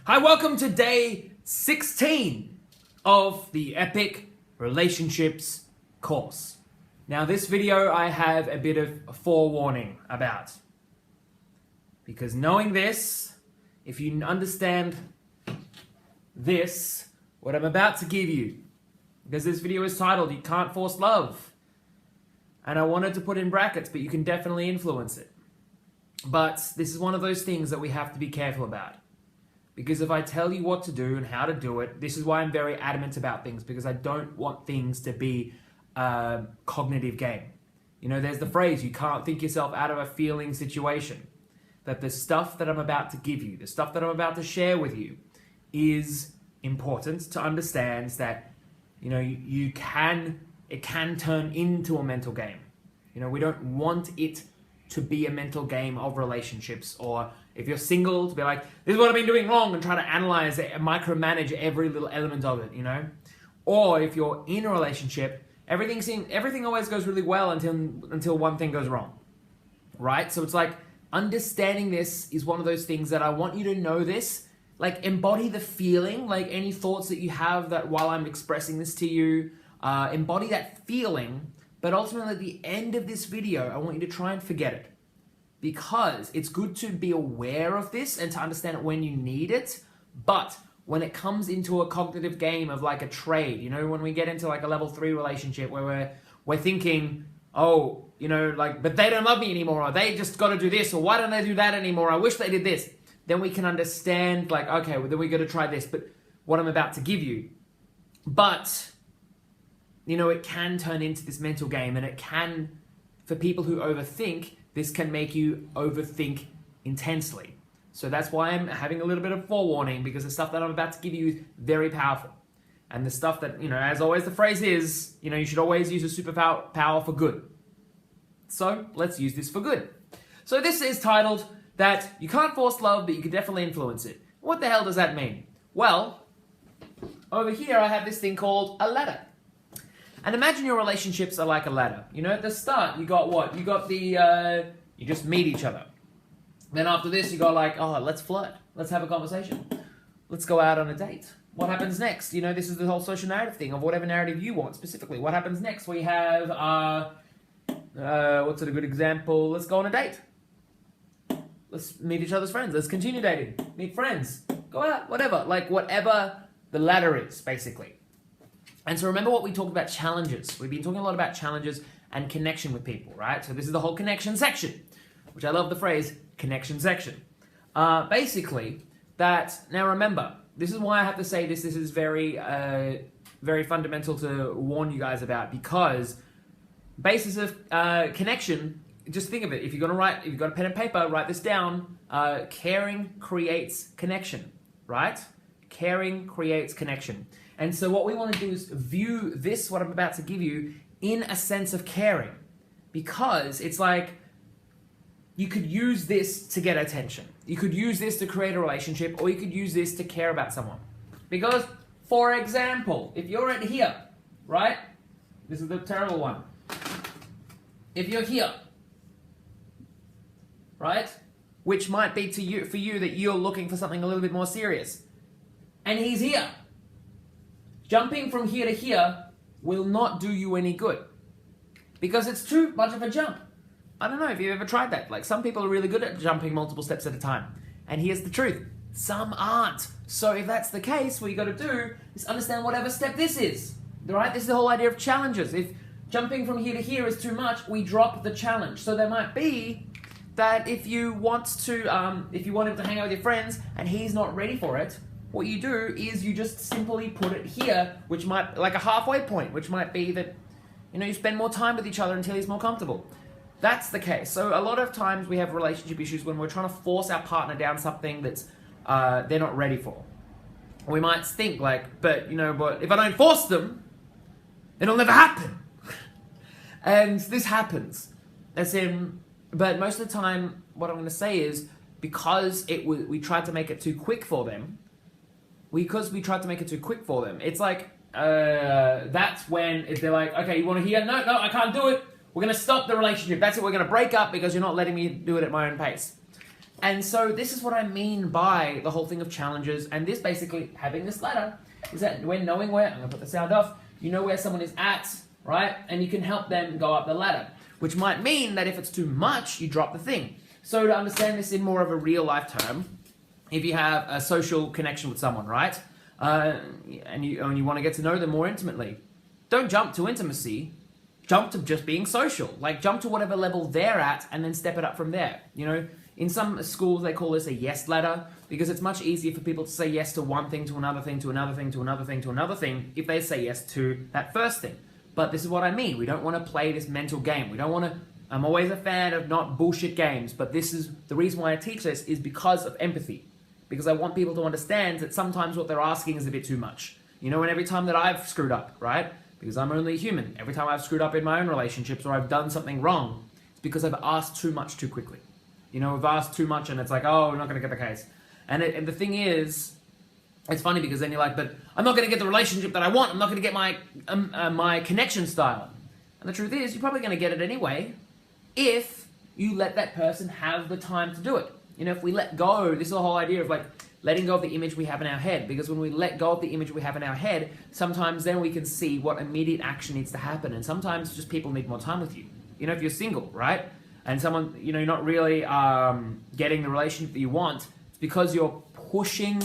Hi, welcome to day 16 of the Epic Relationships course. Now, this video I have a bit of a forewarning about. Because knowing this, if you understand this, what I'm about to give you, because this video is titled, You Can't Force Love. And I wanted to put in brackets, but you can definitely influence it. But this is one of those things that we have to be careful about. Because if I tell you what to do and how to do it, this is why I'm very adamant about things, because I don't want things to be a cognitive game. You know, there's the phrase, you can't think yourself out of a feeling situation. That the stuff that I'm about to give you, the stuff that I'm about to share with you, is important to understand that, you know, it can turn into a mental game. You know, we don't want it to be a mental game of relationships, or if you're single, to be like, this is what I've been doing wrong, and try to analyze it and micromanage every little element of it, you know? Or if you're in a relationship, everything always goes really well until one thing goes wrong, right? So it's like, understanding this is one of those things that I want you to know this, like embody the feeling, like any thoughts that you have that while I'm expressing this to you, embody that feeling, but ultimately at the end of this video, I want you to try and forget it. Because it's good to be aware of this and to understand it when you need it, but when it comes into a cognitive game of like a trade, you know, when we get into like a level 3 relationship where we're thinking, oh, you know, like, but they don't love me anymore, or they just got to do this, or why don't they do that anymore? I wish they did this. Then we can understand, like, okay, well, then we got to try this, but what I'm about to give you. But, you know, it can turn into this mental game, and it can, for people who overthink, this can make you overthink intensely. So that's why I'm having a little bit of forewarning, because the stuff that I'm about to give you is very powerful. And the stuff that, you know, as always the phrase is, you know, you should always use a superpower for good. So let's use this for good. So this is titled that you can't force love, but you can definitely influence it. What the hell does that mean? Well, over here I have this thing called a ladder. And imagine your relationships are like a ladder. You know, at the start, you got what? You got you just meet each other. Then after this, you got like, oh, let's flirt. Let's have a conversation. Let's go out on a date. What happens next? You know, this is the whole social narrative thing of whatever narrative you want specifically. What happens next? We have, what's a good example? Let's go on a date. Let's meet each other's friends. Let's continue dating. Meet friends. Go out, whatever. Like whatever the ladder is, basically. And so remember what we talked about, challenges. We've been talking a lot about challenges and connection with people, right? So this is the whole connection section, which I love the phrase, connection section. Basically, now remember, this is why I have to say this is very, very fundamental to warn you guys about, because basis of connection, just think of it. If you've got a pen and paper, write this down. Caring creates connection, right? Caring creates connection. And so what we want to do is view this, what I'm about to give you, in a sense of caring. Because it's like, you could use this to get attention. You could use this to create a relationship, or you could use this to care about someone. Because, for example, if you're at here, right? This is the terrible one. If you're here, right? Which might be for you that you're looking for something a little bit more serious. And he's here. Jumping from here to here will not do you any good. Because it's too much of a jump. I don't know if you've ever tried that. Like, some people are really good at jumping multiple steps at a time. And here's the truth. Some aren't. So if that's the case, what you got to do is understand whatever step this is. Right? This is the whole idea of challenges. If jumping from here to here is too much, we drop the challenge. So there might be that if you want him to hang out with your friends and he's not ready for it, what you do is you just simply put it here, which might, like a halfway point, which might be that, you know, you spend more time with each other until he's more comfortable. That's the case. So a lot of times we have relationship issues when we're trying to force our partner down something that's they're not ready for. We might think like, but you know what, if I don't force them, it'll never happen. And this happens. But most of the time, what I'm going to say is, because we tried to make it too quick for them, it's like, that's when they're like, okay, you want to hear? No, I can't do it. We're going to stop the relationship. That's it. We're going to break up because you're not letting me do it at my own pace. And so this is what I mean by the whole thing of challenges, and this basically, having this ladder, is that when knowing where, I'm going to put the sound off, you know where someone is at, right? And you can help them go up the ladder, which might mean that if it's too much, you drop the thing. So to understand this in more of a real life term, if you have a social connection with someone, right? And you want to get to know them more intimately, don't jump to intimacy, jump to just being social. Like jump to whatever level they're at and then step it up from there. You know, in some schools they call this a yes ladder because it's much easier for people to say yes to one thing, to another thing, to another thing, to another thing, to another thing if they say yes to that first thing. But this is what I mean. We don't want to play this mental game. We don't want to... I'm always a fan of not bullshit games, but this is the reason why I teach this is because of empathy. Because I want people to understand that sometimes what they're asking is a bit too much. You know, and every time that I've screwed up, right? Because I'm only human. Every time I've screwed up in my own relationships or I've done something wrong, it's because I've asked too much too quickly. You know, I've asked too much and it's like, oh, we're not going to get the case. And the thing is, it's funny because then you're like, but I'm not going to get the relationship that I want. I'm not going to get my connection style. And the truth is, you're probably going to get it anyway if you let that person have the time to do it. You know, if we let go, this is the whole idea of like letting go of the image we have in our head. Because when we let go of the image we have in our head, sometimes then we can see what immediate action needs to happen. And sometimes just people need more time with you. You know, if you're single, right? And someone, you know, you're not really getting the relationship that you want, it's because you're pushing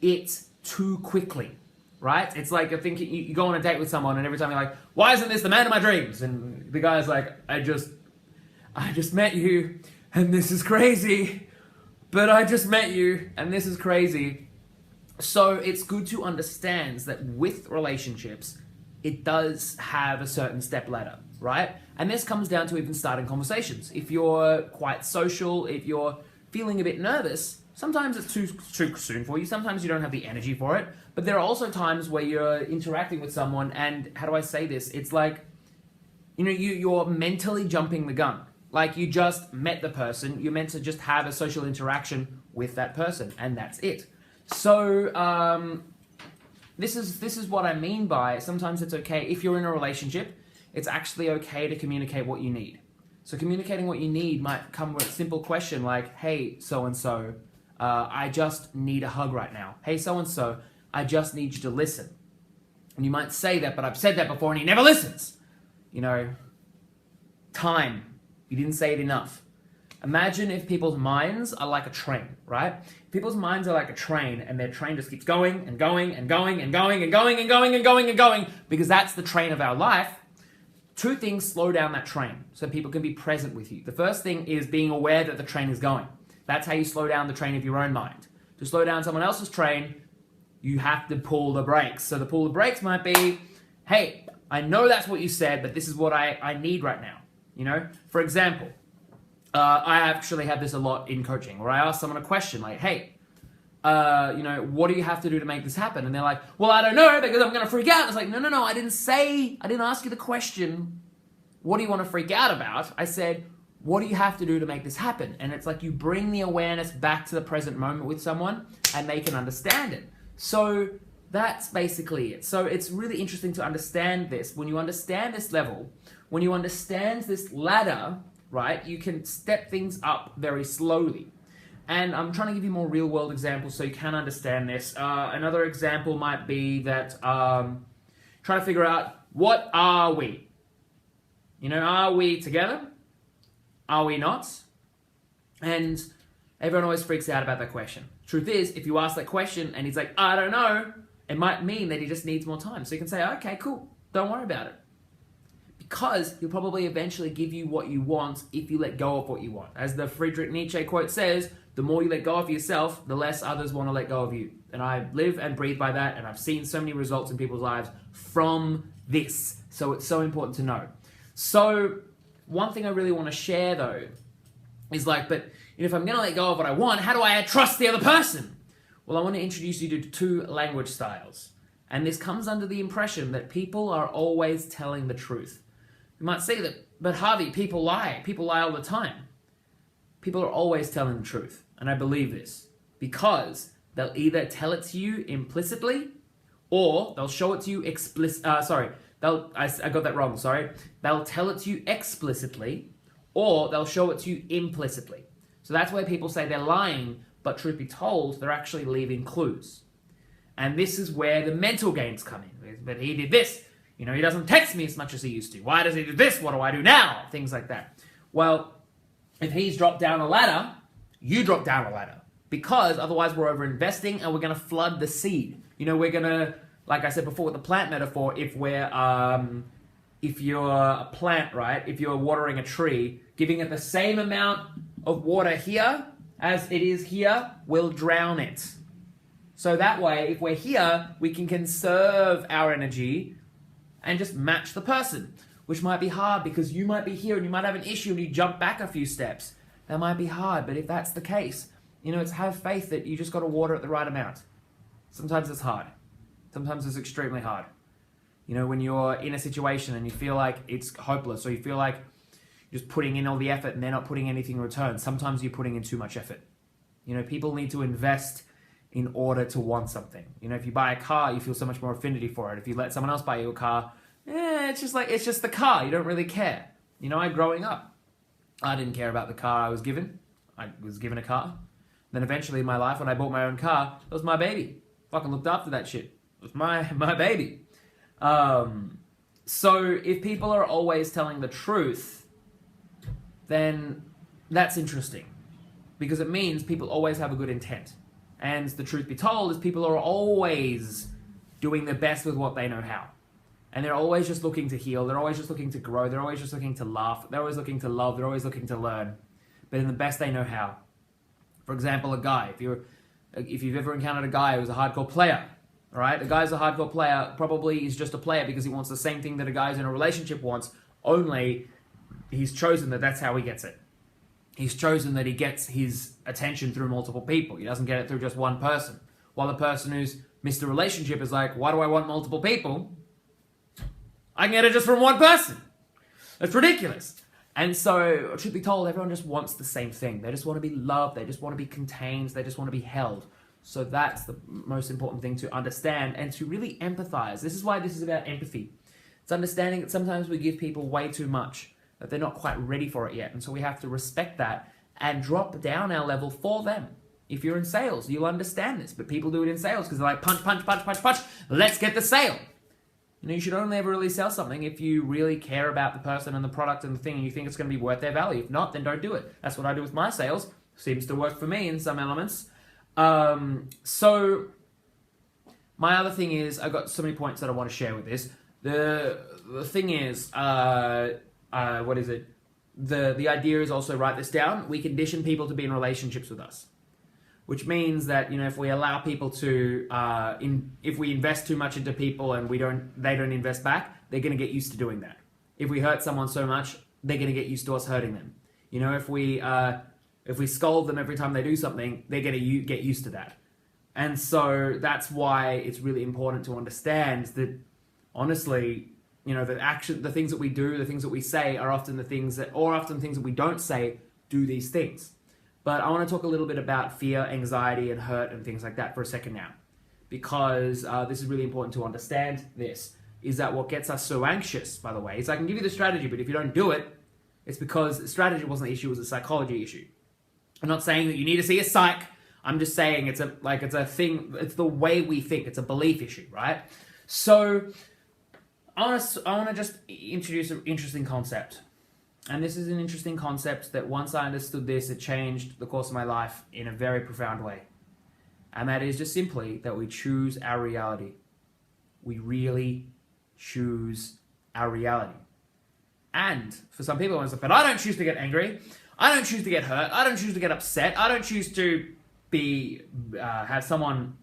it too quickly, right? It's like, I think you go on a date with someone and every time you're like, why isn't this the man of my dreams? And the guy's like, I just met you and this is crazy, but I just met you and this is crazy. So it's good to understand that with relationships, it does have a certain step ladder, right? And this comes down to even starting conversations. If you're quite social, if you're feeling a bit nervous, sometimes it's too soon for you. Sometimes you don't have the energy for it. But there are also times where you're interacting with someone and, how do I say this? It's like, you know, you're mentally jumping the gun. Like you just met the person, you're meant to just have a social interaction with that person, and that's it. So this is what I mean by sometimes it's okay if you're in a relationship. It's actually okay to communicate what you need. So communicating what you need might come with a simple question like, hey, so-and-so, I just need a hug right now. Hey, so-and-so, I just need you to listen. And you might say that, but I've said that before and he never listens. You know, time. You didn't say it enough. Imagine if people's minds are like a train, right? People's minds are like a train and their train just keeps going and going and going and going and going and going and going and going because that's the train of our life. Two things slow down that train so people can be present with you. The first thing is being aware that the train is going. That's how you slow down the train of your own mind. To slow down someone else's train, you have to pull the brakes. So the pull the brakes might be, hey, I know that's what you said, but this is what I need right now. You know, for example, I actually have this a lot in coaching where I ask someone a question like, hey, you know, what do you have to do to make this happen? And they're like, well, I don't know because I'm going to freak out. It's like, no, I didn't ask you the question, what do you want to freak out about? I said, what do you have to do to make this happen? And it's like you bring the awareness back to the present moment with someone and they can understand it. So that's basically it. So it's really interesting to understand this. When you understand this level, when you understand this ladder, right, you can step things up very slowly. And I'm trying to give you more real world examples so you can understand this. Another example might be that try to figure out, what are we? You know, are we together? Are we not? And everyone always freaks out about that question. Truth is, if you ask that question and he's like, I don't know, it might mean that he just needs more time. So you can say, okay, cool, don't worry about it. Because he'll probably eventually give you what you want if you let go of what you want. As the Friedrich Nietzsche quote says, the more you let go of yourself, the less others want to let go of you. And I live and breathe by that, and I've seen so many results in people's lives from this. So it's so important to know. So one thing I really want to share though is like, but if I'm going to let go of what I want, how do I trust the other person? Well, I want to introduce you to two language styles. And this comes under the impression that people are always telling the truth. You might say that, but Harvey, people lie. People lie all the time. People are always telling the truth. And I believe this because they'll either tell it to you implicitly or they'll show it to you I got that wrong, sorry. They'll tell it to you explicitly or they'll show it to you implicitly. So that's where people say they're lying, but truth be told, they're actually leaving clues. And this is where the mental games come in. But he did this. He doesn't text me as much as he used to. Why does he do this? What do I do now? Things like that. Well, if he's dropped down a ladder, you drop down a ladder. Because otherwise we're over-investing and we're going to flood the seed. We're going to, like I said before with the plant metaphor, if you're a plant, right? If you're watering a tree, giving it the same amount of water here as it is here will drown it. So that way, if we're here, we can conserve our energy and just match the person, which might be hard because you might be here and you might have an issue and you jump back a few steps. That might be hard, but if that's the case, it's have faith that you just got to water it the right amount. Sometimes it's hard. Sometimes it's extremely hard. When you're in a situation and you feel like it's hopeless or you feel like you're just putting in all the effort and they're not putting anything in return, sometimes you're putting in too much effort. People need to invest in order to want something. If you buy a car, you feel so much more affinity for it. If you let someone else buy you a car, it's just the car. You don't really care. Growing up, I didn't care about the car I was given. I was given a car. Then eventually in my life, when I bought my own car, it was my baby. Fucking looked after that shit. It was my baby. So if people are always telling the truth, then that's interesting. Because it means people always have a good intent. And the truth be told is people are always doing their best with what they know how. And they're always just looking to heal. They're always just looking to grow. They're always just looking to laugh. They're always looking to love. They're always looking to learn. But in the best they know how. For example, a guy. If you've ever encountered a guy who's a hardcore player, all right? A guy's a hardcore player. Probably he's just a player because he wants the same thing that a guy who's in a relationship wants. Only he's chosen that that's how he gets it. He's chosen that he gets his attention through multiple people. He doesn't get it through just one person. While the person who's missed a relationship is like, why do I want multiple people? I can get it just from one person. That's ridiculous. And so, truth be told, everyone just wants the same thing. They just want to be loved. They just want to be contained. They just want to be held. So that's the most important thing to understand and to really empathize. This is why this is about empathy. It's understanding that sometimes we give people way too much, that they're not quite ready for it yet. And so we have to respect that and drop down our level for them. If you're in sales, you'll understand this. But people do it in sales because they're like, punch, punch, punch, punch, punch. Let's get the sale. You should only ever really sell something if you really care about the person and the product and the thing and you think it's going to be worth their value. If not, then don't do it. That's what I do with my sales. Seems to work for me in some elements. So my other thing is, I've got so many points that I want to share with this. The thing is, what is it? The idea is also, write this down. We condition people to be in relationships with us. Which means that, if we allow people to, if we invest too much into people and they don't invest back, they're going to get used to doing that. If we hurt someone so much, they're going to get used to us hurting them. If we scold them every time they do something, they're going to get used to that. And so that's why it's really important to understand that, honestly, the things that we do, the things that we say are often things that we don't say do these things. But I want to talk a little bit about fear, anxiety, and hurt and things like that for a second now. Because this is really important to understand this, is that what gets us so anxious, by the way, is I can give you the strategy, but if you don't do it, it's because the strategy wasn't the issue, it was a psychology issue. I'm not saying that you need to see a psych. I'm just saying it's a thing, it's the way we think, it's a belief issue, right? So I want to just introduce an interesting concept. And this is an interesting concept that once I understood this, it changed the course of my life in a very profound way. And that is just simply that we choose our reality. We really choose our reality. And for some people, it's like, but I don't choose to get angry. I don't choose to get hurt. I don't choose to get upset. I don't choose to have someone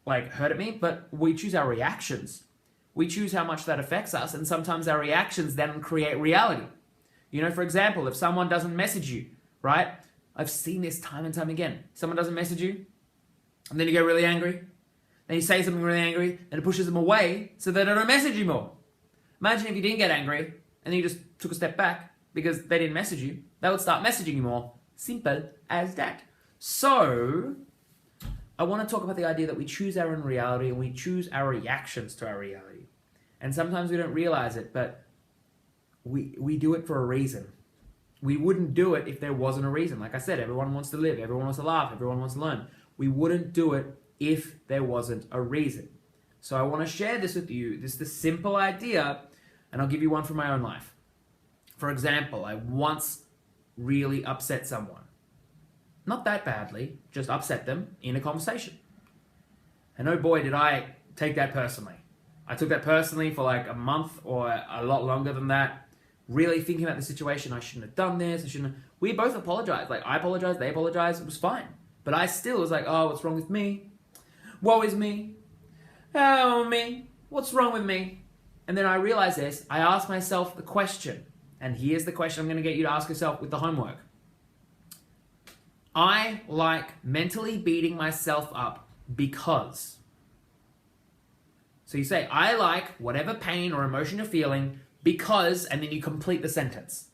hurt at me. But we choose our reactions. We choose how much that affects us. And sometimes our reactions then create reality. For example, if someone doesn't message you, right? I've seen this time and time again. Someone doesn't message you, and then you get really angry. Then you say something really angry, and it pushes them away so that they don't message you more. Imagine if you didn't get angry, and then you just took a step back because they didn't message you. They would start messaging you more. Simple as that. So, I want to talk about the idea that we choose our own reality, and we choose our reactions to our reality. And sometimes we don't realize it, but we do it for a reason. we wouldn't do it if there wasn't a reason. Like I said, everyone wants to live, everyone wants to laugh, everyone wants to learn. We wouldn't do it if there wasn't a reason. So I want to share this with you. This is the simple idea, and I'll give you one from my own life. For example, I once really upset someone. Not that badly, just upset them in a conversation. And oh boy, did I take that personally. I took that personally for like a month or a lot longer than that. Really thinking about the situation. I shouldn't have done this. We both apologized. Like, I apologized, they apologized. It was fine. But I still was like, oh, what's wrong with me? Woe is me. Oh, me. What's wrong with me? And then I realized this. I asked myself the question. And here's the question I'm going to get you to ask yourself with the homework. I like mentally beating myself up because. So you say, I like whatever pain or emotion you're feeling because, and then you complete the sentence.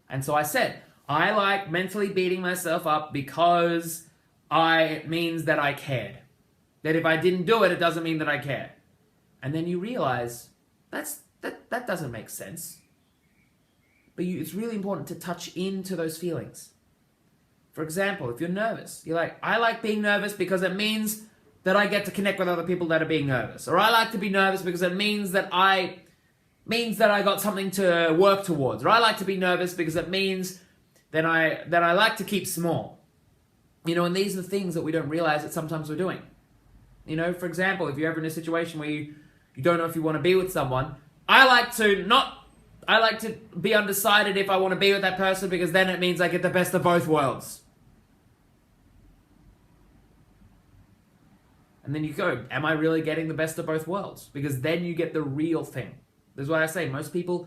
And so I said, I like mentally beating myself up because it means that I cared. That if I didn't do it, it doesn't mean that I cared. And then you realize that doesn't make sense. But it's really important to touch into those feelings. For example, if you're nervous, you're like, I like being nervous because it means that I get to connect with other people that are being nervous. Or I like to be nervous because it means that I got something to work towards. Or I like to be nervous because it means that I like to keep small. And these are the things that we don't realize that sometimes we're doing. For example, if you're ever in a situation where you don't know if you want to be with someone, I like to be undecided if I want to be with that person because then it means I get the best of both worlds. And then you go, am I really getting the best of both worlds? Because then you get the real thing. That's why I say most people,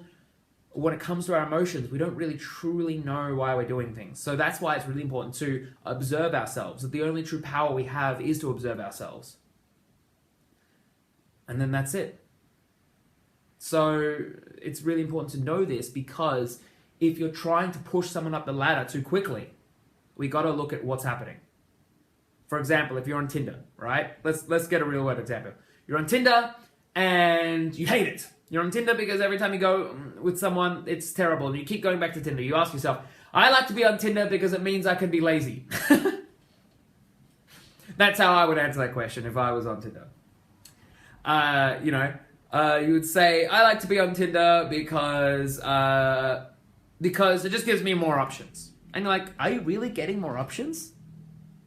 when it comes to our emotions, we don't really truly know why we're doing things. So that's why it's really important to observe ourselves. That the only true power we have is to observe ourselves. And then that's it. So it's really important to know this because if you're trying to push someone up the ladder too quickly, we got to look at what's happening. For example, if you're on Tinder, right? Let's get a real world example. You're on Tinder and you hate it. You're on Tinder because every time you go with someone, it's terrible. And you keep going back to Tinder. You ask yourself, I like to be on Tinder because it means I can be lazy. That's how I would answer that question if I was on Tinder. You would say, I like to be on Tinder because it just gives me more options. And you're like, are you really getting more options?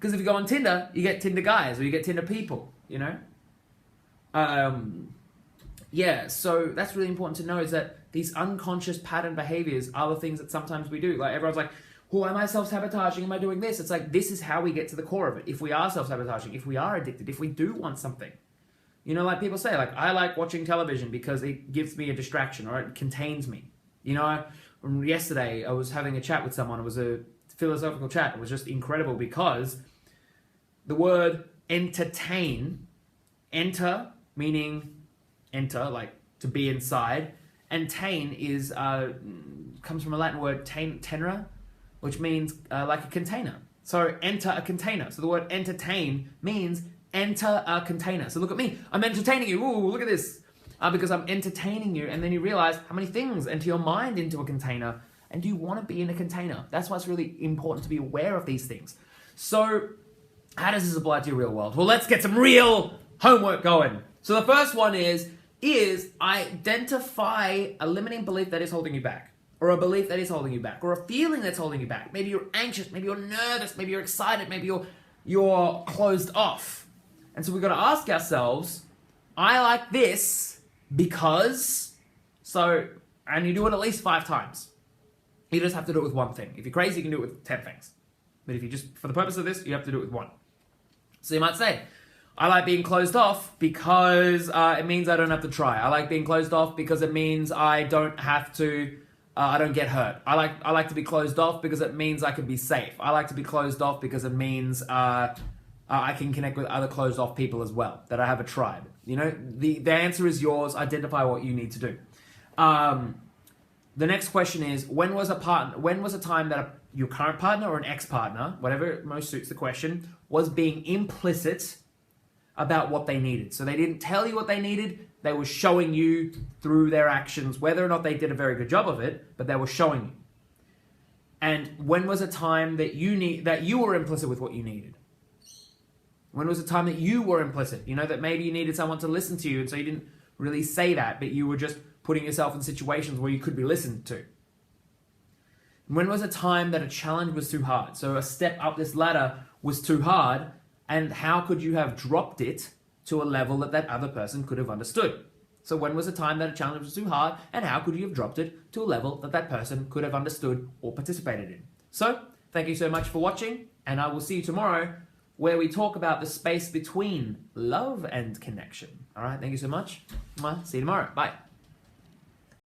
Because if you go on Tinder, you get Tinder guys or you get Tinder people, so that's really important to know is that these unconscious pattern behaviors are the things that sometimes we do. Like everyone's like, oh, am I self-sabotaging? Am I doing this? It's like, this is how we get to the core of it. If we are self-sabotaging, if we are addicted, if we do want something. Like people say, like, I like watching television because it gives me a distraction or it contains me. Yesterday I was having a chat with someone. It was a philosophical chat. It was just incredible because the word entertain, enter, meaning enter, like to be inside, and tain is comes from a Latin word tenera, which means like a container. So enter a container. So the word entertain means enter a container. So look at me. I'm entertaining you. Ooh, look at this. Because I'm entertaining you. And then you realize how many things enter your mind into a container. And do you want to be in a container? That's why it's really important to be aware of these things. So how does this apply to your real world? Well, let's get some real homework going. So the first one is identify a limiting belief that is holding you back. Or a belief that is holding you back. Or a feeling that's holding you back. Maybe you're anxious. Maybe you're nervous. Maybe you're excited. Maybe you're closed off. And so we've got to ask ourselves, I like this because, and you do it at least 5 times. You just have to do it with one thing. If you're crazy, you can do it with 10 things. But if you just, for the purpose of this, you have to do it with one. So you might say, I like being closed off because it means I don't have to try. I like being closed off because it means I don't have to, I don't get hurt. I like to be closed off because it means I can be safe. I like to be closed off because it means I can connect with other closed off people as well, that I have a tribe. The answer is yours. Identify what you need to do. The next question is, when was a time that your current partner or an ex-partner, whatever most suits the question, was being implicit about what they needed? So they didn't tell you what they needed. They were showing you through their actions, whether or not they did a very good job of it, but they were showing you. And when was a time that you were implicit with what you needed? When was a time that you were implicit? You know, that maybe you needed someone to listen to you, and so you didn't really say that, but you were just putting yourself in situations where you could be listened to. When was a time that a challenge was too hard? So a step up this ladder was too hard, and how could you have dropped it to a level that that other person could have understood? So when was a time that a challenge was too hard, and how could you have dropped it to a level that that person could have understood or participated in? So, thank you so much for watching, and I will see you tomorrow where we talk about the space between love and connection. All right, thank you so much. See you tomorrow. Bye.